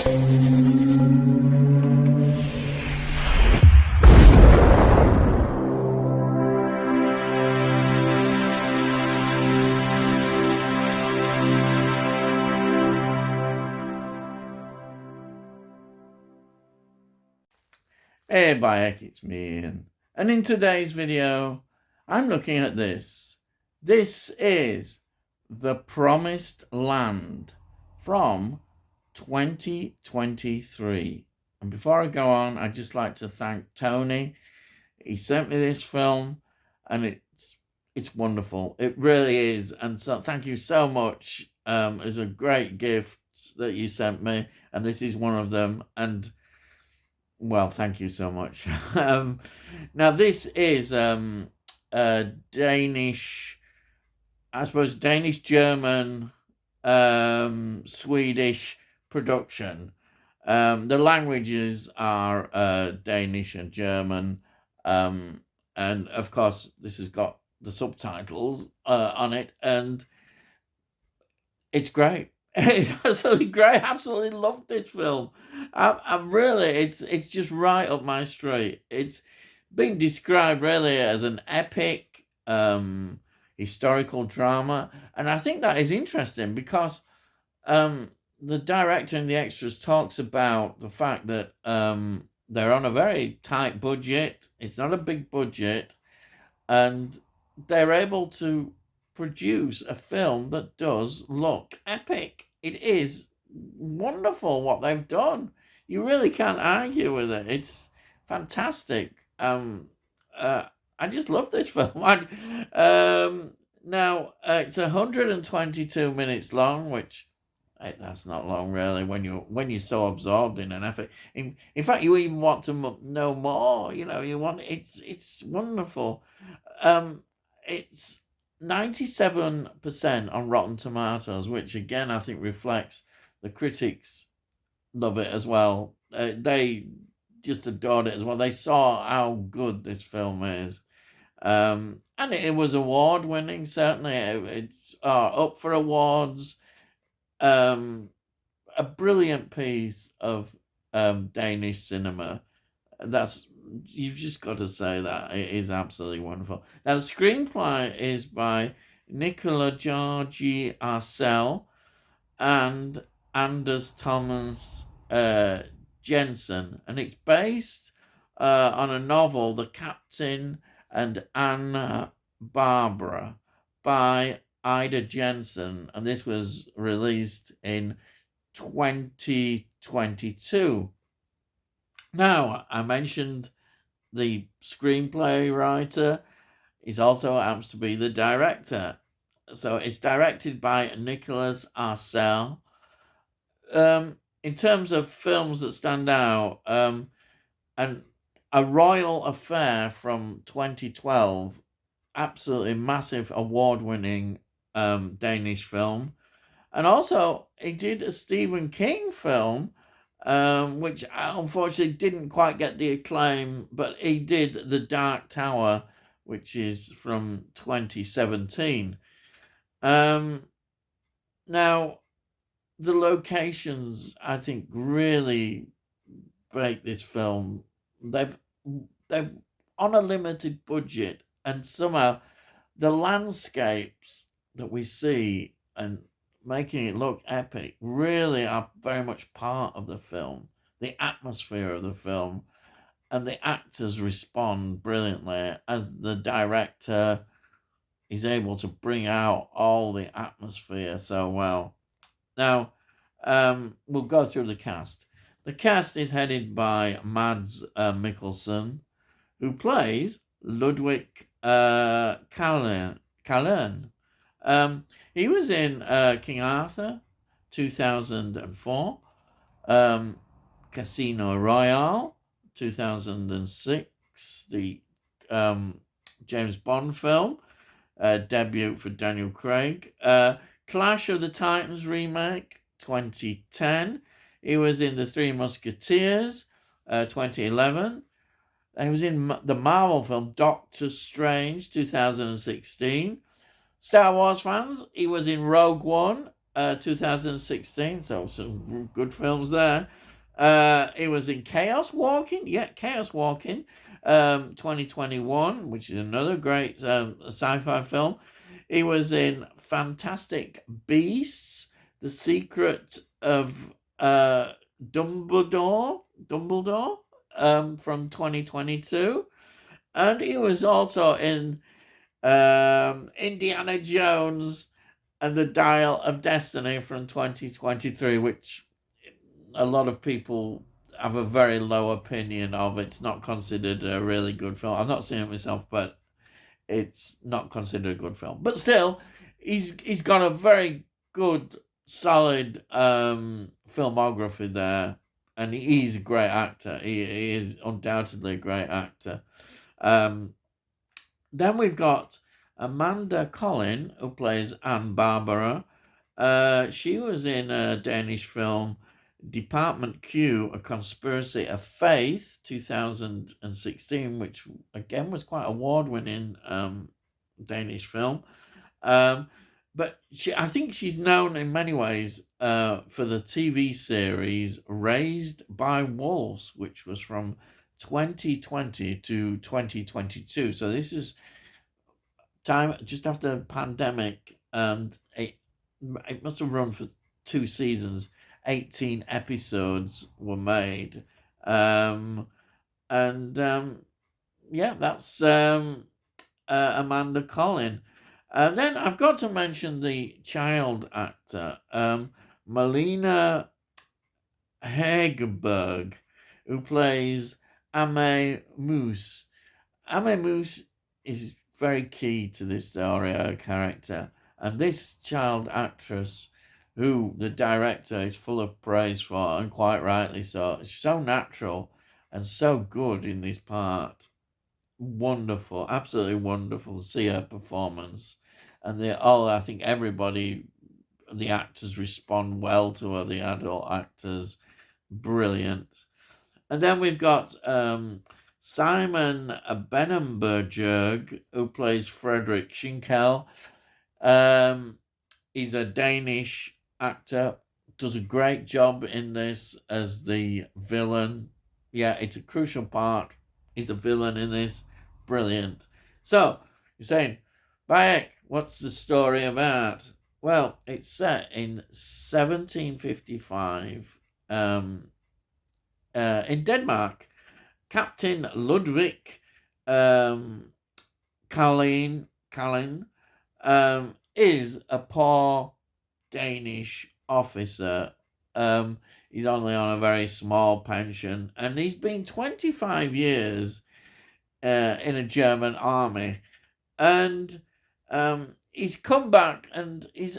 Hey Bayek, it's me Ian. And in today's video, I'm looking at this. This is The Promised Land from 2023. And before I go on, I'd just like to thank Tony. He sent me this film and it's wonderful. It really is. And so thank you so much. It's a great gift that you sent me, and this is one of them. And well, thank you so much. Now, this is a Danish, I suppose, Danish-German, Swedish production. The languages are Danish and German. And, of course, this has got the subtitles on it. And it's great. It's absolutely great. I absolutely love this film. I'm really, it's just right up my street. It's been described really as an epic historical drama, and I think that is interesting because the director and the extras talks about the fact that they're on a very tight budget. It's not a big budget, and they're able to produce a film that does look epic. It is wonderful what they've done. You really can't argue with it. It's fantastic. I just love this film. Now it's 122 minutes long, which that's not long really when you're so absorbed in an effort. In fact, you even want to know more. You know, you want it's wonderful. It's 97% on Rotten Tomatoes, which again I think reflects the critics love it as well. They just adored it as well. They saw how good this film is, and it was award winning. Certainly, it's up for awards. A brilliant piece of Danish cinema. You've just got to say that it is absolutely wonderful. Now the screenplay is by Nicola Georgi Arcel and Anders Thomas Jensen, and it's based on a novel, The Captain and Anna Barbara, by Ida Jensen, and this was released in 2022. Now, I mentioned the screenplay writer. He also happens to be the director. So it's directed by Nicolas Arcel. In terms of films that stand out, and A Royal Affair from 2012, absolutely massive award-winning Danish film. And also, he did a Stephen King film, which unfortunately didn't quite get the acclaim, but he did The Dark Tower, which is from 2017. Now, the locations, I think, really make this film. They've on a limited budget, and somehow the landscapes that we see and making it look epic really are very much part of the film, the atmosphere of the film, and the actors respond brilliantly as the director is able to bring out all the atmosphere so well. Now, we'll go through the cast. The cast is headed by Mads Mikkelsen, who plays Ludwig Kallen. He was in King Arthur, 2004, Casino Royale, 2006, the James Bond film, debut for Daniel Craig. Clash of the Titans remake, 2010. He was in The Three Musketeers, 2011. He was in the Marvel film Doctor Strange, 2016. Star Wars fans, he was in Rogue One, 2016, so some good films there. He was in Chaos Walking, 2021, which is another great sci-fi film. He was in Fantastic Beasts, The Secret of Dumbledore, from 2022. And he was also in Indiana Jones and the Dial of Destiny from 2023, which a lot of people have a very low opinion of. It's not considered a really good film. I've not seen it myself, but it's not considered a good film. But still, he's got a very good, solid filmography there, and he's a great actor. He is undoubtedly a great actor. Then we've got Amanda Collin, who plays Anne Barbara. She was in a Danish film, Department Q, A Conspiracy of Faith, 2016, which again was quite award-winning Danish film. But I think she's known in many ways for the TV series Raised by Wolves, which was from 2020 to 2022. So this is time just after the pandemic, and it must have run for 2 seasons. 18 episodes were made. Yeah, that's Amanda Collin. Then I've got to mention the child actor, Melina Hegerberg, who plays Ame Moose. Ame Moose is very key to this story, her character. And this child actress, who the director is full of praise for, and quite rightly so, she's so natural and so good in this part. Wonderful, absolutely wonderful to see her performance. And I think everybody, the actors respond well to her, the adult actors. Brilliant. And then we've got Simon Benenberg, who plays Frederick Schinkel. He's a Danish actor, does a great job in this as the villain. Yeah, it's a crucial part. He's a villain in this. Brilliant. So, you're saying, Bayek, what's the story about? Well, it's set in 1755 in Denmark. Captain Ludwig Kalin is a poor Danish officer. He's only on a very small pension, and he's been 25 years in a German army. And he's come back and he's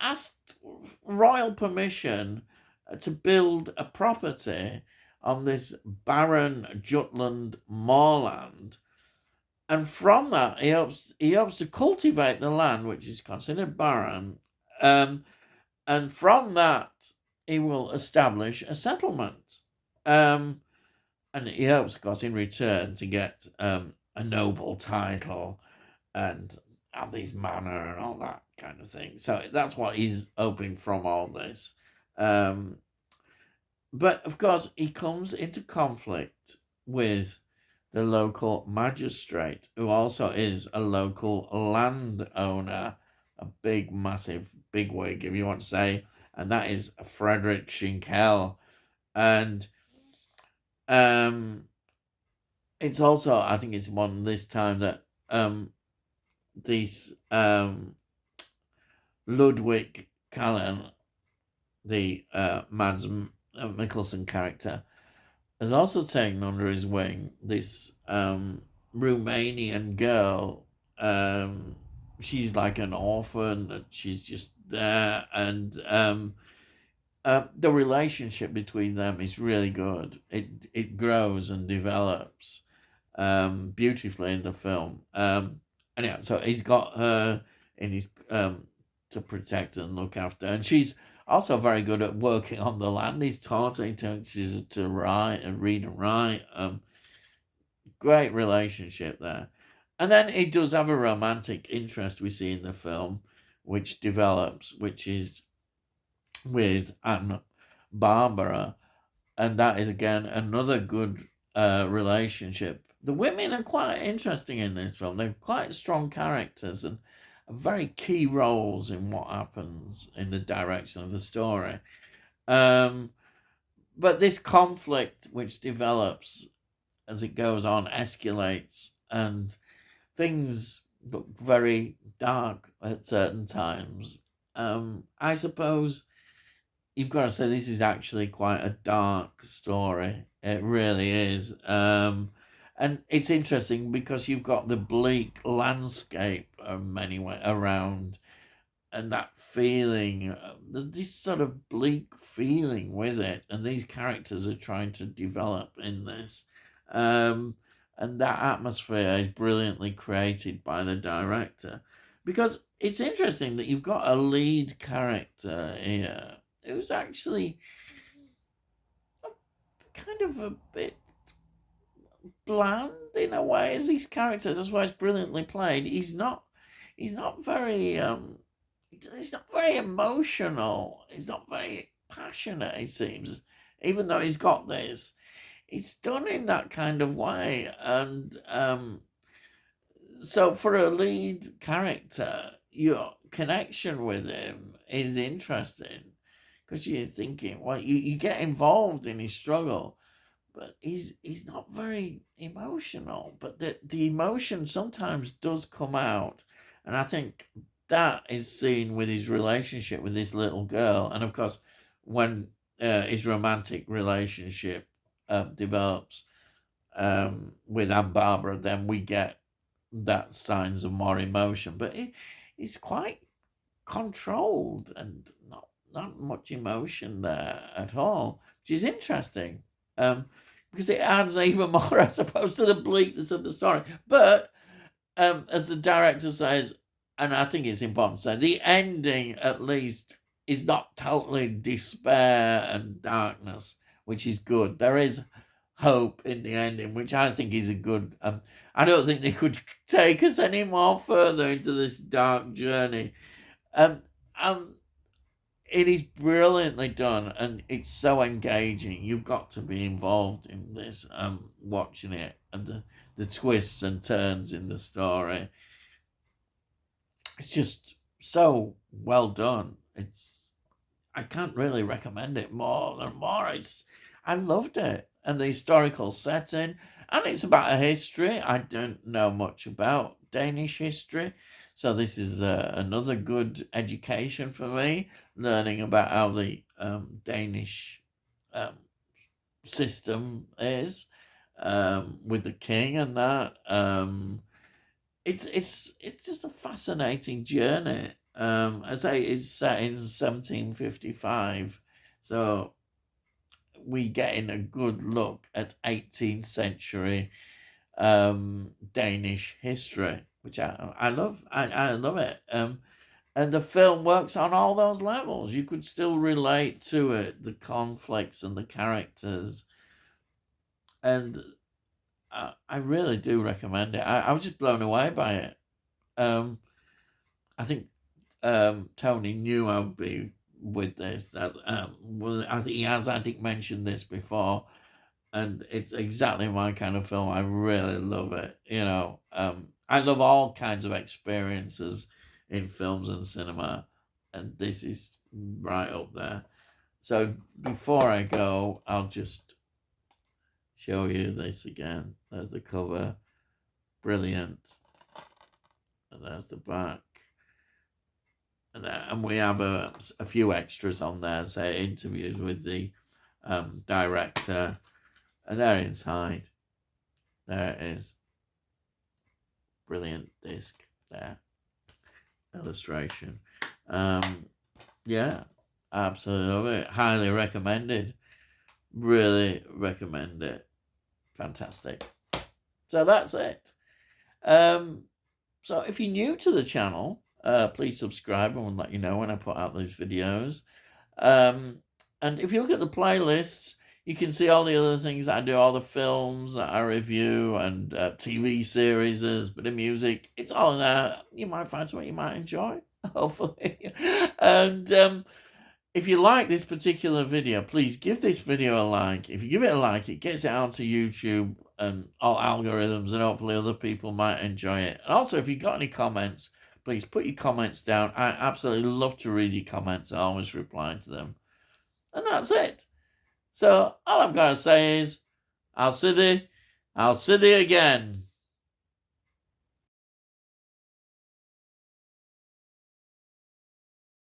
asked royal permission to build a property on this barren Jutland moorland. And from that, he hopes to cultivate the land, which is considered barren. And from that, he will establish a settlement. And he hopes, of course, in return to get a noble title and have these manor and all that kind of thing. So that's what he's hoping from all this. But, of course, he comes into conflict with the local magistrate, who also is a local landowner, a big, massive bigwig, if you want to say, and that is Frederick Schinkel. And it's also, I think it's one this time that this Ludwig Kallen, the Mads Mikkelsen character, has also taken under his wing this Romanian girl. She's like an orphan, and she's just there, and the relationship between them is really good. It grows and develops beautifully in the film. Anyhow, so he's got her in his to protect and look after, and she's also very good at working on the land. He's taught her, he teaches her to write and read and write. Great relationship there. And then he does have a romantic interest we see in the film, which develops, which is with Anne Barbara, and that is again another good relationship. The women are quite interesting in this film. They're quite strong characters and very key roles in what happens in the direction of the story. Um, but this conflict, which develops as it goes on, escalates, and things look very dark at certain times. I suppose you've got to say this is actually quite a dark story. It really is. And it's interesting because you've got the bleak landscape of many way around, and that feeling, there's this sort of bleak feeling with it, and these characters are trying to develop in this. Um, and that atmosphere is brilliantly created by the director, because it's interesting that you've got a lead character here who's actually kind of a bit bland in a way as these characters. That's why it's brilliantly played. He's not very he's not very emotional. He's not very passionate, it seems. Even though he's got this, it's done in that kind of way. And so for a lead character, your connection with him is interesting because you're thinking, well, you get involved in his struggle, but he's not very emotional. But the emotion sometimes does come out, and I think that is seen with his relationship with this little girl, and of course, when his romantic relationship develops with Anne Barbara, then we get that signs of more emotion. But he's quite controlled and not much emotion there at all, which is interesting. Because it adds even more, I suppose, to the bleakness of the story. But as the director says, and I think it's important to say, the ending at least is not totally despair and darkness, which is good. There is hope in the ending, which I think is a good. I don't think they could take us any more further into this dark journey. Um, um, it is brilliantly done, and it's so engaging. You've got to be involved in this, watching it, and the twists and turns in the story. It's just so well done. I can't really recommend it more than more. I loved it, and the historical setting, and it's about a history. I don't know much about Danish history, so this is another good education for me, learning about how the Danish um, system is with the king and that. It's just a fascinating journey. As I say, it's set in 1755, so we getting a good look at 18th century Danish history, which I love. I love it. And the film works on all those levels. You could still relate to it, the conflicts and the characters, and I really do recommend it. I was just blown away by it. I think Tony knew I would be with this. That well, I think he has, I think, mentioned this before, and it's exactly my kind of film. I really love it. I love all kinds of experiences in films and cinema, and this is right up there. So before I go, I'll just show you this again. There's the cover, brilliant, and there's the back. And we have a few extras on there, say interviews with the director, and there inside, there it is, brilliant disc there, illustration. Yeah, absolutely love it, highly recommended, really recommend it, fantastic. So that's it. So if you're new to the channel, please subscribe, and we'll let you know when I put out those videos. And if you look at the playlists, you can see all the other things that I do, all the films that I review, and TV series, bit of music. It's all in there. You might find something you might enjoy, hopefully. And if you like this particular video, please give this video a like. If you give it a like, it gets it out to YouTube and all algorithms, and hopefully other people might enjoy it. And also, if you've got any comments, please put your comments down. I absolutely love to read your comments. I always reply to them. And that's it. So all I've got to say is, I'll see thee again.